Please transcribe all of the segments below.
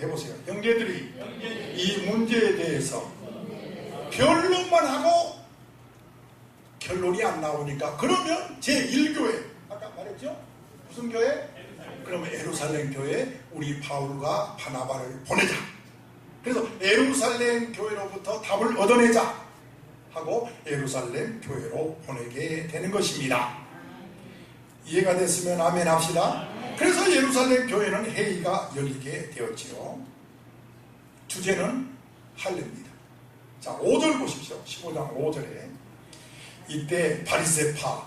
해보세요. 형제들이 이 문제에 대해서 변론만 하고 결론이 안 나오니까 그러면 제1교회 아까 말했죠? 무슨 교회? 그러면 예루살렘 교회에 우리 바울과 바나바를 보내자. 그래서 예루살렘 교회로부터 답을 얻어내자 하고 예루살렘 교회로 보내게 되는 것입니다. 이해가 됐으면 아멘 합시다. 그래서 예루살렘 교회는 회의가 열리게 되었지요. 주제는 할례입니다. 자, 5절 보십시오. 15장 5절에 이때 바리새파로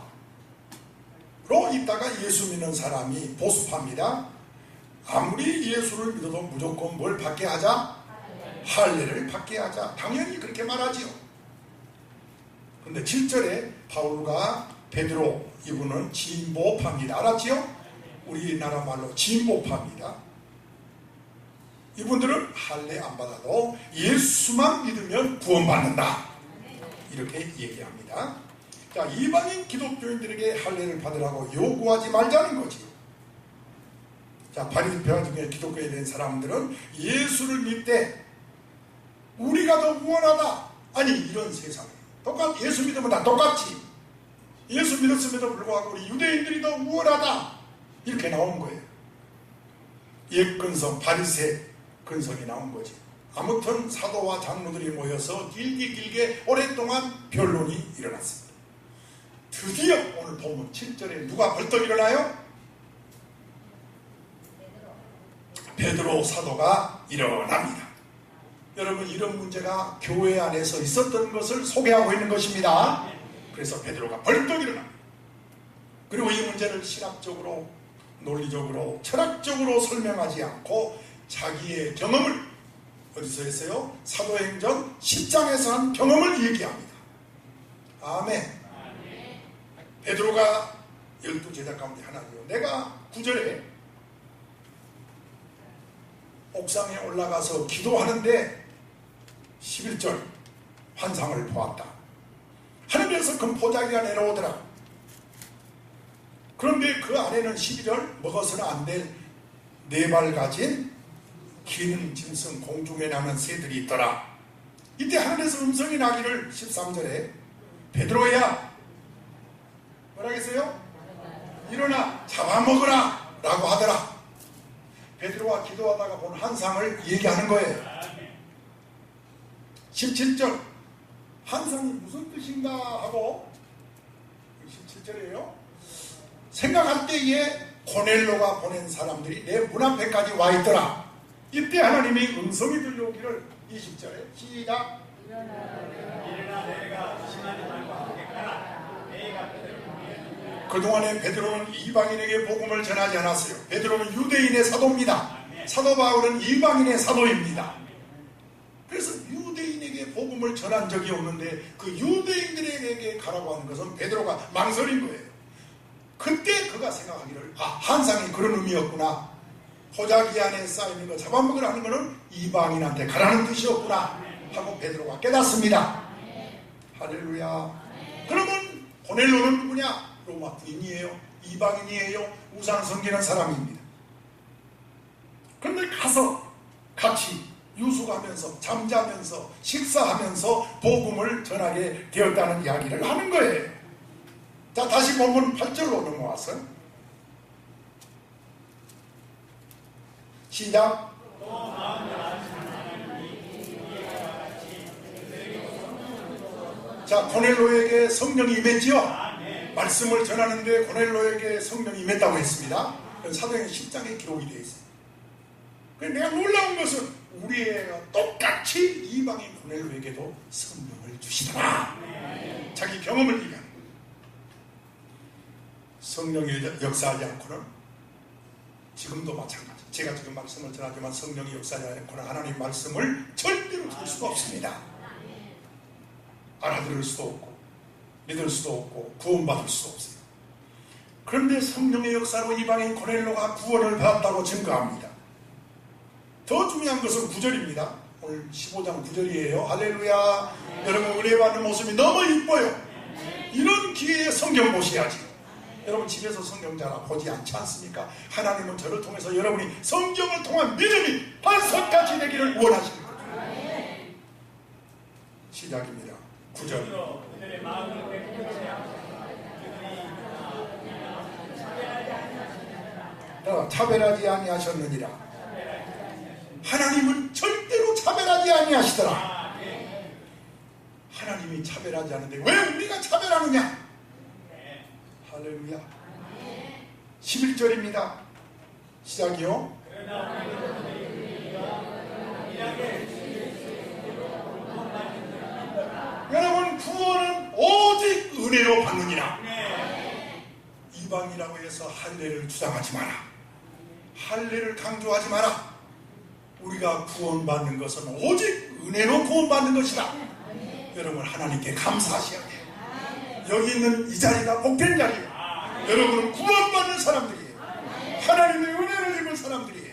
있다가 예수 믿는 사람이 보수파입니다. 아무리 예수를 믿어도 무조건 뭘 받게 하자? 할례를 받게 하자. 당연히 그렇게 말하지요. 그런데 7절에 바울과 베드로 이분은 진보파입니다. 알았지요? 우리나라 말로 진보파입니다. 이분들은 할례 안 받아도 예수만 믿으면 구원받는다. 이렇게 얘기합니다. 자, 이방인 기독교인들에게 할례를 받으라고 요구하지 말자는 거지요. 자, 바리새파 중에 기독교에 대한 사람들은 예수를 믿되 우리가 더 우월하다. 아니, 이런 세상에 예수 믿으면 다 똑같지. 예수 믿었음에도 불구하고 우리 유대인들이 더 우월하다. 이렇게 나온 거예요. 옛 근성, 바리새 근성이 나온 거지. 아무튼 사도와 장로들이 모여서 길게 오랫동안 변론이 일어났습니다. 드디어 오늘 본문 7절에 누가 벌떡 일어나요? 베드로 사도가 일어납니다. 여러분, 이런 문제가 교회 안에서 있었던 것을 소개하고 있는 것입니다. 그래서 베드로가 벌떡 일어납니다. 그리고 이 문제를 신학적으로, 논리적으로, 철학적으로 설명하지 않고 자기의 경험을 어디서 했어요? 사도행전 10장에서 한 경험을 얘기합니다. 아멘. 베드로가 12제자 가운데 하나죠. 내가 9절에 옥상에 올라가서 기도하는데 11절 환상을 보았다. 하늘에서 금포자기가 내려오더라. 그런데 그 안에는 12절 먹어서는 안 될 4발 가진 긴 짐승 공중에 나는 새들이 있더라. 이때 하늘에서 음성이 나기를 13절에 베드로야 뭐라겠어요? 일어나 잡아먹으라 라고 하더라. 베드로가 기도하다가 본 환상을 얘기하는 거예요. 17절 환상이 무슨 뜻인가 하고 17절이에요. 생각할 때에 고넬로가 보낸 사람들이 내 문 앞에까지 와 있더라. 이때 하나님이 음성이 들려오기를 20절에 시작. 일어나 내가 신하는 말과 함께 가라. 내가 그동안에 베드로는 이방인에게 복음을 전하지 않았어요. 베드로는 유대인의 사도입니다. 사도 바울은 이방인의 사도입니다. 그래서 유대인에게 복음을 전한 적이 없는데 그 유대인들에게 가라고 하는 것은 베드로가 망설인 거예요. 그때 그가 생각하기를 환상이 그런 의미였구나. 포자기 안에 쌓이는 거 잡아먹으라는 것은 이방인한테 가라는 뜻이었구나 하고 베드로가 깨닫습니다. 할렐루야. 그러면 고넬로는 누구냐? 로마 부인이에요. 이방인이에요. 우상 섬기는 사람입니다. 그런데 가서 같이 유숙하면서 잠자면서 식사하면서 복음을 전하게 되었다는 이야기를 하는 거예요. 자, 다시 본문 8절로 넘어와서 시작. 자, 고넬로에게 성령이 임했지요. 말씀을 전하는데 고넬로에게 성령이 임했다고 했습니다. 사도행전 10장에 기록이 되어 있어요. 그래서 내가 놀라운 것은 우리가 똑같이 이방인 고넬로에게도 성령을 주시더라. 자기 경험을 얘기하는 거예요. 성령이 역사하지 않고는 지금도 마찬가지. 제가 지금 말씀을 전하지만 성령이 역사하지 않고는 하나님 말씀을 절대로 들을 수가 없습니다. 알아들을 수도 없고 믿을 수도 없고 구원받을 수도 없어요. 그런데 성령의 역사로 이방인 고넬로가 구원을 받았다고 증거합니다. 더 중요한 것은 9절입니다. 오늘 15장 9절이에요. 할렐루야. 여러분 은혜 받는 모습이 너무 이뻐요. 이런 기회에 성경 보셔야지. 여러분 집에서 성경 잘 보지 않지 않습니까? 하나님은 저를 통해서 여러분이 성경을 통한 믿음이 반석 되기를 원하시는 거죠. 시작입니다. 9절. 차별하지 아니하셨느니라. 하나님은 절대로 차별하지 아니하시더라. 하나님이 차별하지 않는데 왜 우리가 차별하느냐? 할렐루야. 11절입니다. 시작이요. 여러분, 구원은 오직 은혜로 받느니라. 이방이라고 해서 할례를 주장하지 마라. 할례를 강조하지 마라. 우리가 구원받는 것은 오직 은혜로 구원받는 것이다. 여러분, 하나님께 감사하셔야 돼요. 여기 있는 이 자리가 복된 자리예요. 여러분은 구원받는 사람들이에요. 하나님의 은혜를 입은 사람들이에요.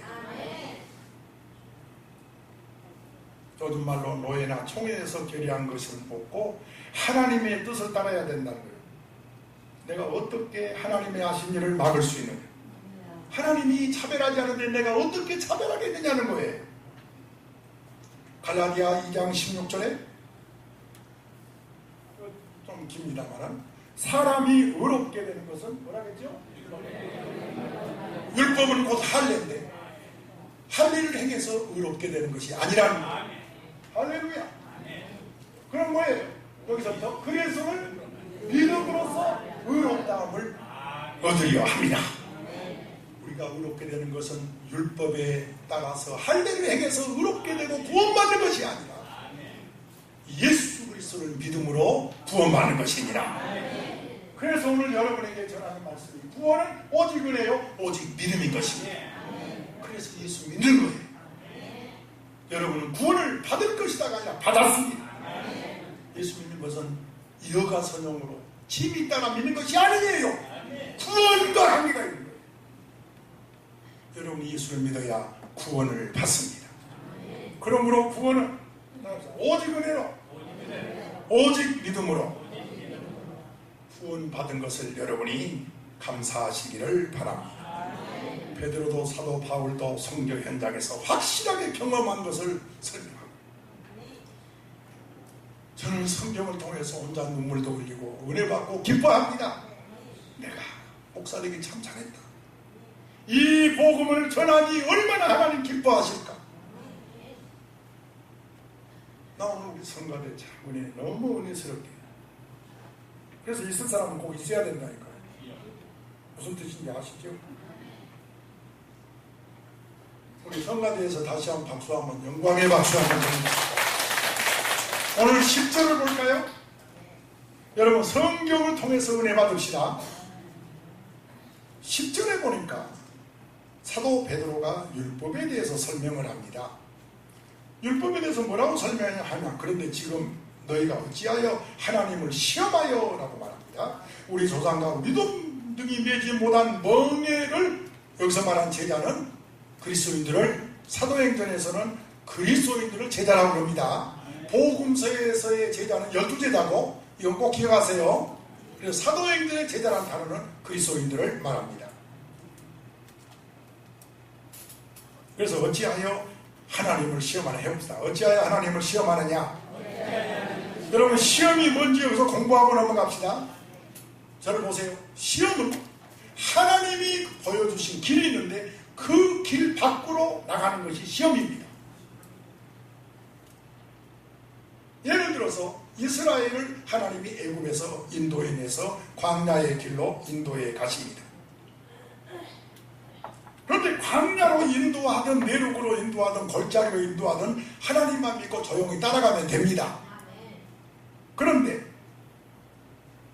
요즘 말로 노예나 총회에서 결의한 것을 먹고 하나님의 뜻을 따라야 된다는 거예요. 내가 어떻게 하나님의 하신 일을 막을 수 있느냐? 하나님이 차별하지 않은데 내가 어떻게 차별하겠느냐는 거예요. 갈라디아 2장 16절에 좀 깁니다만 사람이 의롭게 되는 것은 뭐라겠죠? 율법은 곧 할례인데 할례를 행해서 의롭게 되는 것이 아니라는 거예요. 할렐루야. 그럼 뭐예요? 여기서부터 그리스도를 믿음으로써 의롭다함을 얻으려 합니다. 우리가 의롭게 되는 것은 율법에 따라서 할례를 행해서 의롭게 되고 구원받는 것이 아니라 예수 그리스도를 믿음으로 구원받는 것이니라. 그래서 오늘 여러분에게 전하는 말씀이 구원은 오직 은혜요, 오직 믿음인 것입니다. 그래서 예수 믿는 거예요. 여러분은 구원을 받을 것이다가 아니라 받았습니다. 예수 믿는 것은 여가 선용으로 짐이 따라 믿는 것이 아니에요. 구원과 한계가 있는 거예요. 여러분이 예수를 믿어야 구원을 받습니다. 그러므로 구원은 오직 은혜로, 오직 믿음으로 구원받은 것을 여러분이 감사하시기를 바랍니다. 베드로도 사도 바울도 성경 현장에서 확실하게 경험한 것을 설명합니다. 저는 성경을 통해서 혼자 눈물도 흘리고 은혜 받고 기뻐합니다. 내가 목사되기 참 잘했다. 이 복음을 전하니 얼마나 하나님 기뻐하실까. 나 오늘 우리 성가대 참 은혜, 너무 은혜스럽게. 그래서 있을 사람은 꼭 있어야 된다니까요. 무슨 뜻인지 아시죠? 우리 성가대에서 다시 한번 박수 한번, 영광의 박수 한번 드립니다. 오늘 10절을 볼까요? 여러분, 성경을 통해서 은혜 받읍시다. 10절에 보니까 사도 베드로가 율법에 대해서 설명을 합니다. 율법에 대해서 뭐라고 설명하냐? 그런데 지금 너희가 어찌하여 하나님을 시험하여 라고 말합니다. 우리 조상과 믿음 등이 맺지 못한 멍에를, 여기서 말한 제자는 그리스도인들을, 사도행전에서는 그리스도인들을 제자라고 합니다. 복음서에서의 제자는 12제자고 이건 꼭 기억하세요. 그래서 사도행전의 제자라는 단어는 그리스도인들을 말합니다. 그래서 어찌하여 하나님을 시험하냐 해봅시다. 어찌하여 하나님을 시험하느냐? 여러분, 시험이 뭔지 여기서 공부하고 넘어갑시다. 저를 보세요. 시험은 하나님이 보여주신 길이 있는데 그 길 밖으로 나가는 것이 시험입니다. 예를 들어서 이스라엘을 하나님이 애굽에서 인도해내서 광야의 길로 인도해 가십니다. 그런데 광야로 인도하든 내륙으로 인도하든 골짜기로 인도하든 하나님만 믿고 조용히 따라가면 됩니다. 그런데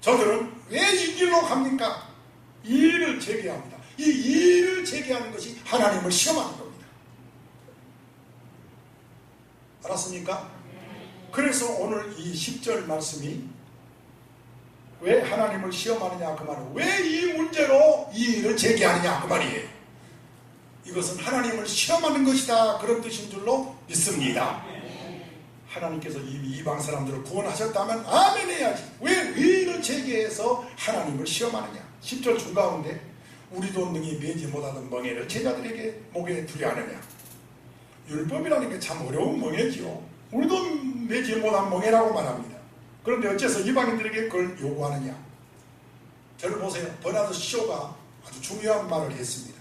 저들은 왜 이 길로 갑니까? 이의를 제기합니다. 이 이의를 제기하는 것이 하나님을 시험하는 겁니다. 알았습니까? 그래서 오늘 이 10절 말씀이 왜 하나님을 시험하느냐 그 말은 왜 이 문제로 이의를 제기하느냐 그 말이에요. 이것은 하나님을 시험하는 것이다, 그런 뜻인 줄로 믿습니다. 하나님께서 이미 이방 사람들을 구원하셨다면 아멘 해야지. 왜 의의를 제기해서 하나님을 시험하느냐. 10절 중가운데 우리도 능히 매지 못하던 멍에를 제자들에게 목에 두려 하느냐. 율법이라는 게 참 어려운 멍해지요. 우리도 내지 못한 멍해라고 말합니다. 그런데 어째서 이방인들에게 그걸 요구하느냐? 저를 보세요. 버나드 쇼가 아주 중요한 말을 했습니다.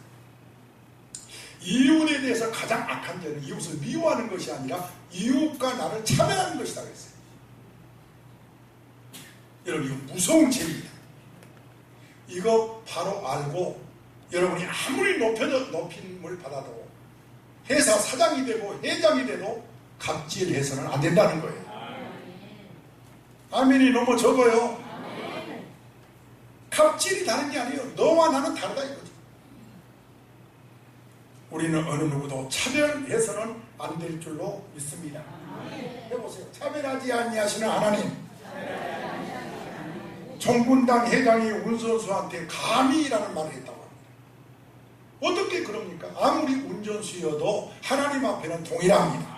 이웃에 대해서 가장 악한 죄는 이웃을 미워하는 것이 아니라 이웃과 나를 차별하는 것이다 그랬어요. 여러분, 이거 무서운 죄입니다. 이거 바로 알고 여러분이 아무리 높임을 받아도 회사 사장이 되고 회장이 돼도 갑질해서는 안 된다는 거예요. 아멘이 너무 적어요. 갑질이 다른 게 아니에요. 너와 나는 다르다 이거죠. 우리는 어느 누구도 차별해서는 안 될 줄로 믿습니다. 해보세요. 차별하지 아니하시는 하나님. 총군당 회장이 운전수한테 감히라는 말을 했다고 합니다. 어떻게 그럽니까? 아무리 운전수여도 하나님 앞에는 동일합니다.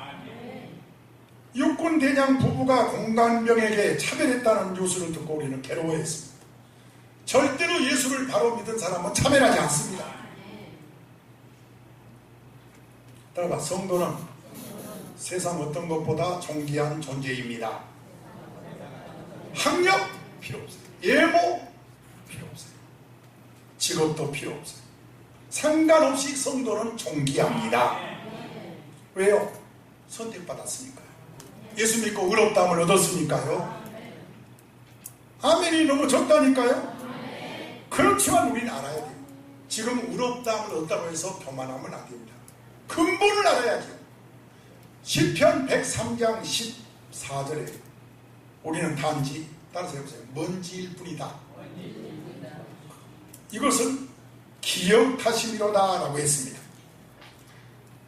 육군대장 부부가 공관병에게 차별했다는 뉴스를 듣고 우리는 괴로워했습니다. 절대로 예수를 바로 믿은 사람은 차별하지 않습니다. 따라서 성도는 세상 어떤 것보다 존귀한 존재입니다. 학력 필요 없어요. 예모 필요 없어요. 직업도 필요 없어요. 상관없이 성도는 존귀합니다. 왜요? 선택받았으니까요. 예수 믿고 의롭다함을 얻었으니까요. 아멘이 너무 적다니까요. 그렇지만 우리는 알아야 돼요. 지금 의롭다함을 얻었다고 해서 교만하면 안 됩니다. 근본을 알아야죠. 시편 103장 14절에 우리는 단지 따라서 해보세요. 먼지일 뿐이다. 이것은 기억하심이로다 라고 했습니다.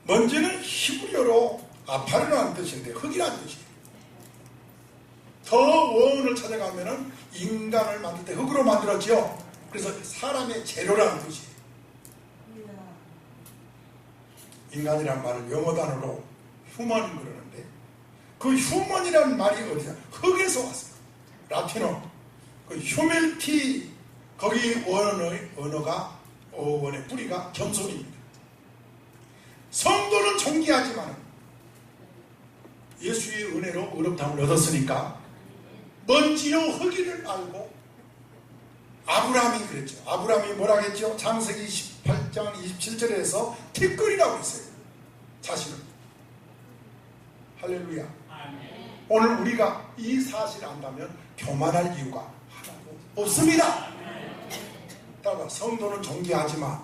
먼지는 히브리어로 아파르라는 뜻인데 흙이라는 뜻이에요. 더 원을 찾아가면은 인간을 만들 때 흙으로 만들었죠. 그래서 사람의 재료라는 뜻이에요. 인간이란 말을 영어 단어로 휴먼 그러는데 그 휴먼이라는 말이 어디서? 흙에서 왔어요. 라틴어 그 휴밀티 거기 원어의 뿌리가 겸손입니다. 성도는 존귀하지만 예수의 은혜로 의롭다함을 얻었으니까 먼지요 흙이를 알고 아브라함이 그랬죠. 아브라함이 뭐라 했죠? 창세기 28장 27절에서 티끌이라고 했어요. 자신을. 할렐루야. 오늘 우리가 이 사실을 안다면 교만할 이유가 하나도 없습니다. 따라 성도는 존귀하지만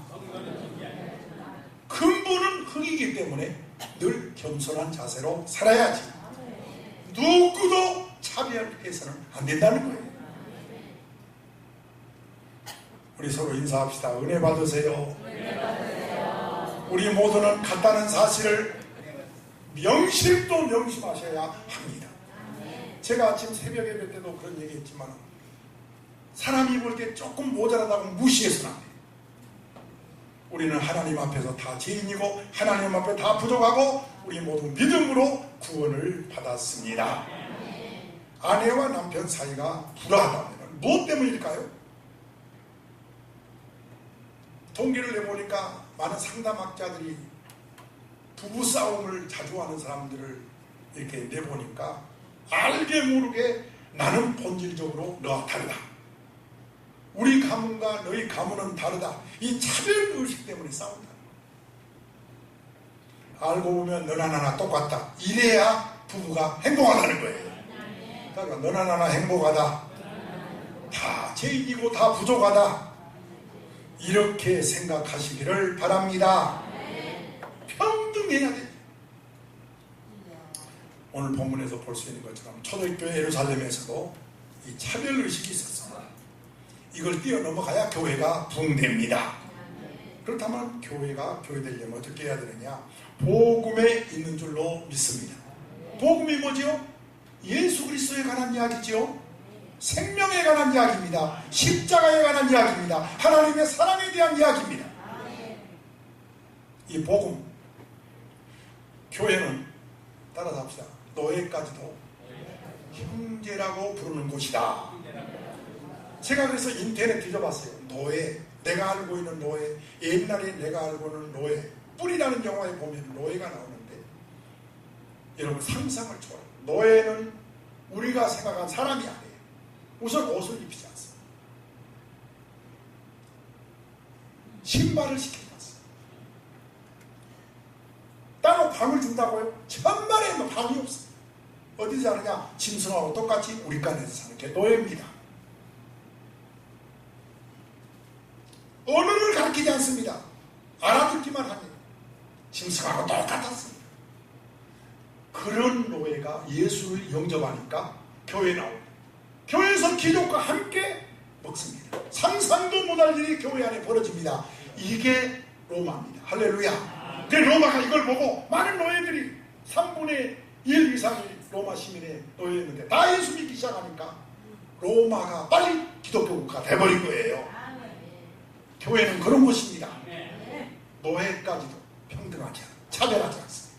근본은 흙이기 때문에 늘 겸손한 자세로 살아야지. 누구도 차별해서는 안 된다는 거예요. 우리 서로 인사합시다. 은혜 받으세요. 우리 모두는 같다는 사실을 명심도 명심하셔야 합니다. 제가 아침 새벽 예배 때도 그런 얘기 했지만 사람이 볼 때 조금 모자라다고 무시해서는 안 돼요. 우리는 하나님 앞에서 다 죄인이고 하나님 앞에 다 부족하고 우리 모두 믿음으로 구원을 받았습니다. 아내와 남편 사이가 불화하다면 무엇 때문일까요? 통계를 내보니까 많은 상담학자들이 부부싸움을 자주 하는 사람들을 이렇게 내보니까 알게 모르게 나는 본질적으로 너와 다르다. 우리 가문과 너희 가문은 다르다. 이 차별의식 때문에 싸운다. 알고 보면 너나 나나 똑같다. 이래야 부부가 행복하다는 거예요. 그러니까 너나 나나 행복하다. 다 죄인이고 다 부족하다. 이렇게 생각하시기를 바랍니다. 평등해야 돼. 오늘 본문에서 볼 수 있는 것처럼 초대교회 예루살렘에서도 이 차별의식이 있었어요. 이걸 뛰어넘어가야 교회가 부흥됩니다. 그렇다면 교회가 교회되려면 어떻게 해야 되느냐? 복음에 있는 줄로 믿습니다. 복음이 뭐죠? 예수 그리스도에 관한 이야기죠. 생명에 관한 이야기입니다. 십자가에 관한 이야기입니다. 하나님의 사랑에 대한 이야기입니다. 이 복음, 교회는 따라서 합시다. 노예까지도 형제라고 부르는 곳이다. 제가 그래서 인터넷 뒤져봤어요. 노예, 내가 알고 있는 노예, 옛날에 내가 알고 있는 노예, 뿔이라는 영화에 보면 노예가 나오는데 여러분 상상을 초월해요. 노예는 우리가 생각한 사람이 아니에요. 우선 옷을 입히지 않습니다. 신발을 시켜놨어요. 따로 방을 준다고요? 천만에 방이 없어요. 어디 사느냐? 짐승하고 똑같이 우리 간에서 사는 게 노예입니다. 언어를 가르치지 않습니다. 알아듣기만 합니다. 짐승하고 똑같았습니다. 그런 노예가 예수를 영접하니까 교회에 나옵니다. 교회에서 기독과 함께 먹습니다. 상상도 못할 일이 교회 안에 벌어집니다. 이게 로마입니다. 할렐루야. 그 로마가 이걸 보고 많은 노예들이 3분의 1 이상이 로마 시민의 노예였는데 다 예수 믿기 시작하니까 로마가 빨리 기독교 국가가 돼버린 거예요. 교회는 그런 곳입니다. 노예까지도 평등하지 않아. 차별하지 않습니다.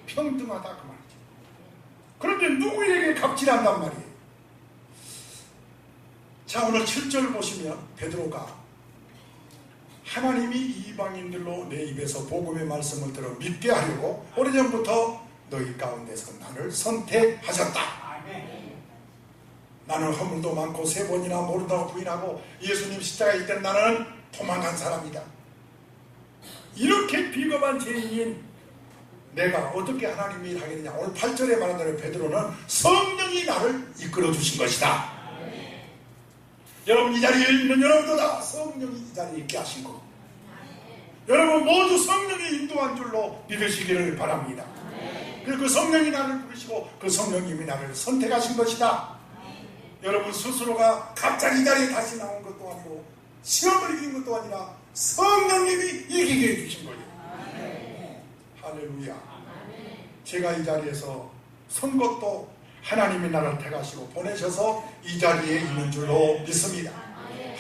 평등하다 그 말이죠. 그런데 누구에게 갑질한단 말이에요. 자, 오늘 7절 보시면 베드로가 하나님이 이방인들로 내 입에서 복음의 말씀을 들어 믿게 하려고 오래전부터 너희 가운데서 나를 선택하셨다. 나는 허물도 많고 3번이나 모른다고 부인하고 예수님 십자가에 있을 때 나는 도망간 사람이다. 이렇게 비겁한 죄인인 내가 어떻게 하나님 일 하겠느냐. 오늘 8절에 말한 대로 베드로는 성령이 나를 이끌어 주신 것이다. 여러분 이 자리에 있는 여러분도 다 성령이 이 자리에 있게 하신 거. 여러분 모두 성령이 인도한 줄로 믿으시기를 바랍니다. 그리고 그 성령이 나를 부르시고 그 성령님이 나를 선택하신 것이다. 여러분 스스로가 갑자기 이 자리에 다시 나온 것도 아니고 시험을 이긴 것도 아니라 성령님이 이기게 해주신 거예요. 할렐루야. 제가 이 자리에서 선 것도 하나님이 나를 택하시고 보내셔서 이 자리에 있는 줄로 믿습니다.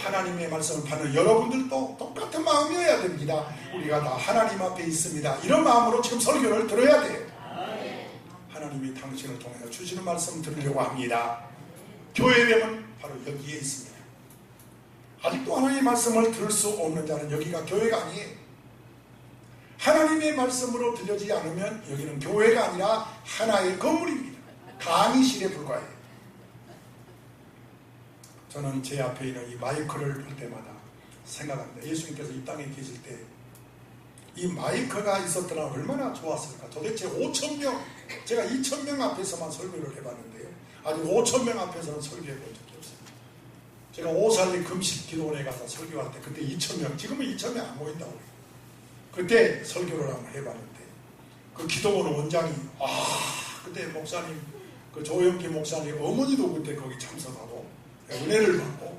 하나님의 말씀을 받는 여러분들도 똑같은 마음이어야 됩니다. 우리가 다 하나님 앞에 있습니다. 이런 마음으로 지금 설교를 들어야 돼요. 하나님이 당신을 통해서 주시는 말씀 들으려고 합니다. 교회됨은 바로 여기에 있습니다. 아직도 하나님의 말씀을 들을 수 없는 자는 여기가 교회가 아니에요. 하나님의 말씀으로 들려지지 않으면 여기는 교회가 아니라 하나의 건물입니다. 강의실에 불과해요. 저는 제 앞에 있는 이 마이크를 볼 때마다 생각합니다. 예수님께서 이 땅에 계실 때 이 마이크가 있었더라 얼마나 좋았을까. 도대체 5,000명, 제가 2,000명 앞에서만 설교를 해봤는데요. 아직 5,000명 앞에서는 설교해 본 적이 없어요. 제가 오살리 금식 기도원에 가서 설교할 때 그때 2,000명, 지금은 2,000명 안 모인다고 해요. 그때 설교를 한번 해봤는데 그 기도원 원장이 그때 목사님 그 조영기 목사님 어머니도 그때 거기 참석하고 은혜를 받고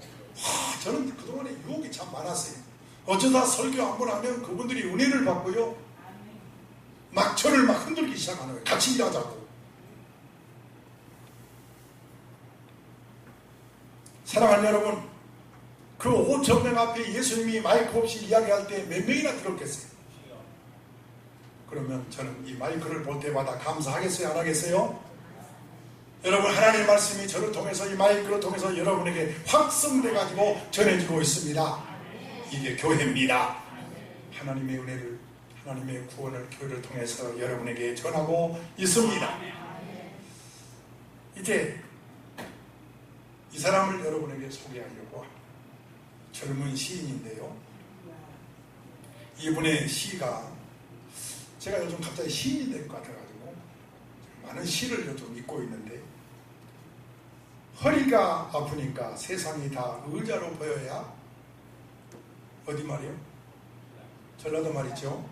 저는 그동안에 유혹이 참 많았어요. 어쩌다 설교 한 번 하면 그분들이 은혜를 받고요 막 저를 막 흔들기 시작하는 거예요. 같이 일하자고. 사랑하는 여러분, 그 5,000명 앞에 예수님이 마이크 없이 이야기할 때 몇 명이나 들었겠어요? 그러면 저는 이 마이크를 볼 때마다 감사하겠어요? 안 하겠어요? 여러분 하나님의 말씀이 저를 통해서 이 마이크를 통해서 여러분에게 확성돼 가지고 전해지고 있습니다. 이게 교회입니다. 하나님의 은혜를, 하나님의 구원을 교회를 통해서 여러분에게 전하고 있습니다. 이제 이 사람을 여러분에게 소개하려고 합니다. 젊은 시인인데요. 이분의 시가 제가 요즘 갑자기 시인이 될 것 같아가지고 많은 시를 요즘 읽고 있는데 허리가 아프니까 세상이 다 의자로 보여야 어디 말이요? 전라도 말이죠.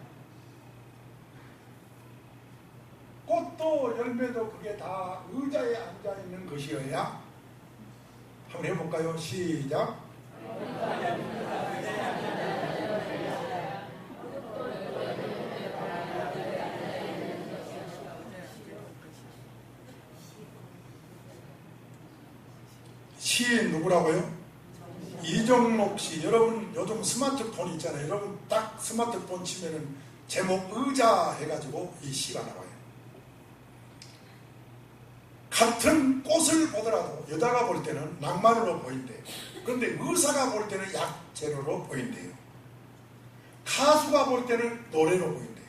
꽃도 열매도 그게 다 의자에 앉아있는 것이어야 한번 해볼까요? 시작. 시인 누구라고요? 이정록 씨. 여러분 요즘 스마트폰 있잖아요. 여러분 딱 스마트폰 치면은 제목 의자 해가지고 이 시가 나와요. 같은 꽃을 보더라도 여자가 볼 때는 낭만으로 보인대요. 그런데 의사가 볼 때는 약재료로 보인대요. 가수가 볼 때는 노래로 보인대요.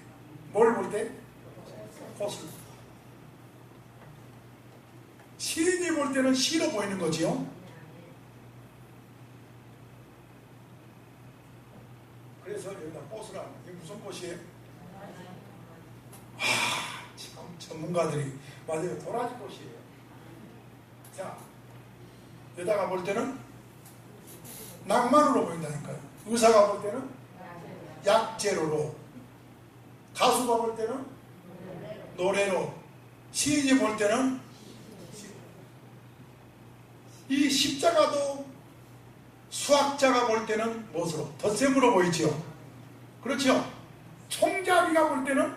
뭘 볼 때? 꽃을. 시인이 볼 때는 시로 보이는 거지요. 그래서 여기다 꽃을 하는, 이게 무슨 꽃이에요? 참 전문가들이 맞아요. 도라지 꽃이에요. 자, 여자가 볼 때는 낭만으로 보인다니까요. 의사가 볼 때는 약재로로, 가수가 볼 때는 노래로, 시인이 볼 때는 이 십자가도 수학자가 볼 때는 무엇으로? 덧셈으로 보이지요. 그렇죠? 총잡이가 볼 때는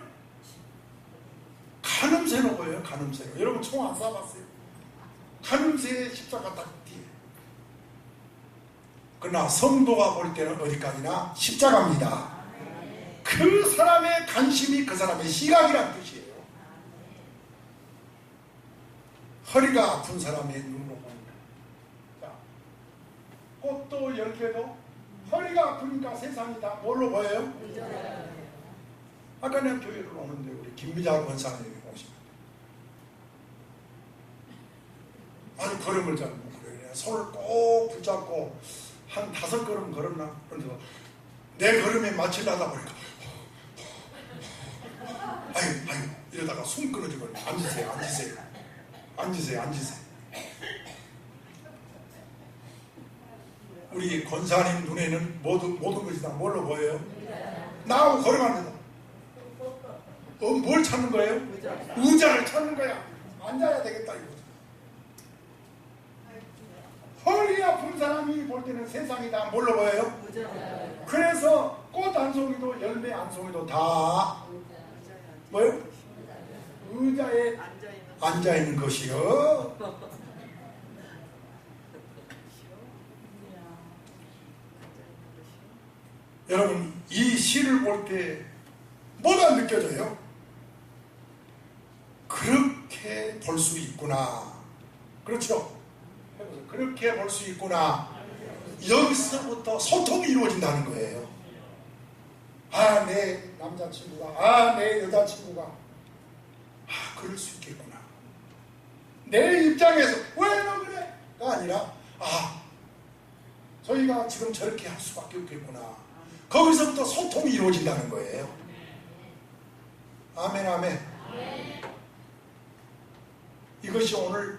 가늠쇠로 보여요. 가늠쇠로. 여러분 총 안 쏴봤어요? 가늠쇠에 십자가 딱 뒤에. 그러나 성도가 볼 때는 어디까지나 십자가입니다. 그 사람의 관심이 그 사람의 시각이란 뜻이에요. 허리가 아픈 사람의 눈으로 보입니다. 자, 꽃도 열개도 허리가 아프니까 세상이 다 뭘로 보여요? 아까 내가 교회를 오는데 우리 김미자 권사님이 오시면 아주 걸음을 잘 못 걸어요. 손을 꼭 붙잡고 한 5걸음 걸었나? 그런데 내 걸음에 맞추려다 보니까 아유 이러다가 숨 끊어지고 앉으세요. 우리 권사님 눈에는 모든 것이 다 뭘로 보여요? 나하고 걸어갑니다. 뭘 찾는 거예요? 의자를 찾는 거야. 앉아야 되겠다 이거죠. 허리 아픈 사람이 볼 때는 세상이 다 뭘로 보여요? 그래서 꽃 한 송이도 열매 한 송이도 다 뭐요? 의자에 앉아있는 것이요. 여러분 이 시를 볼 때 뭐가 느껴져요? 그렇게 볼 수 있구나. 그렇죠? 그렇게 볼 수 있구나. 여기서부터 소통이 이루어진다는 거예요. 내 남자친구가, 내 여자친구가 그럴 수 있겠구나. 내 입장에서 왜 너 그래? 가 아니라 저희가 지금 저렇게 할 수밖에 없겠구나. 거기서부터 소통이 이루어진다는 거예요. 아멘. 이것이 오늘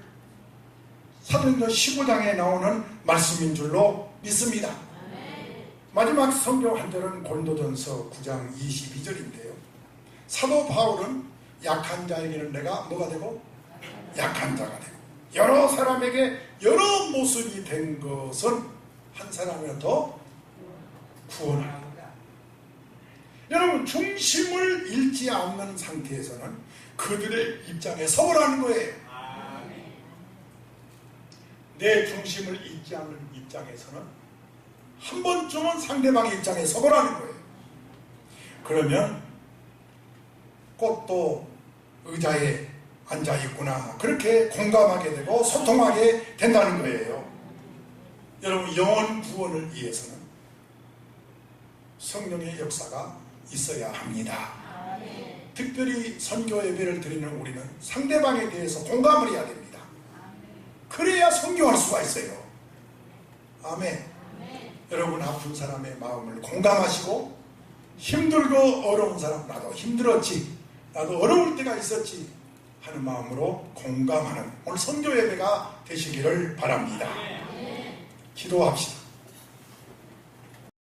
사도행전 15장에 나오는 말씀인 줄로 믿습니다. 마지막 성경 한 절은 고린도전서 9장 22절인데요. 사도 바울은 약한 자에게는 내가 뭐가 되고? 약한 자가 되고, 여러 사람에게 여러 모습이 된 것은 한 사람이라도 구원합니다. 여러분 중심을 잃지 않는 상태에서는 그들의 입장에 서보라는 거예요. 내 중심을 잃지 않는 입장에서는 한 번쯤은 상대방의 입장에 서보라는 거예요. 그러면 꽃도 의자에 앉아있구나, 그렇게 공감하게 되고 소통하게 된다는 거예요. 여러분 영혼 구원을 위해서는 성령의 역사가 있어야 합니다. 특별히 선교 예배를 드리는 우리는 상대방에 대해서 공감을 해야 됩니다. 그래야 선교할 수가 있어요. 아멘. 여러분 아픈 사람의 마음을 공감하시고, 힘들고 어려운 사람, 나도 힘들었지, 나도 어려울 때가 있었지 하는 마음으로 공감하는 오늘 선교 예배가 되시기를 바랍니다. 기도합시다.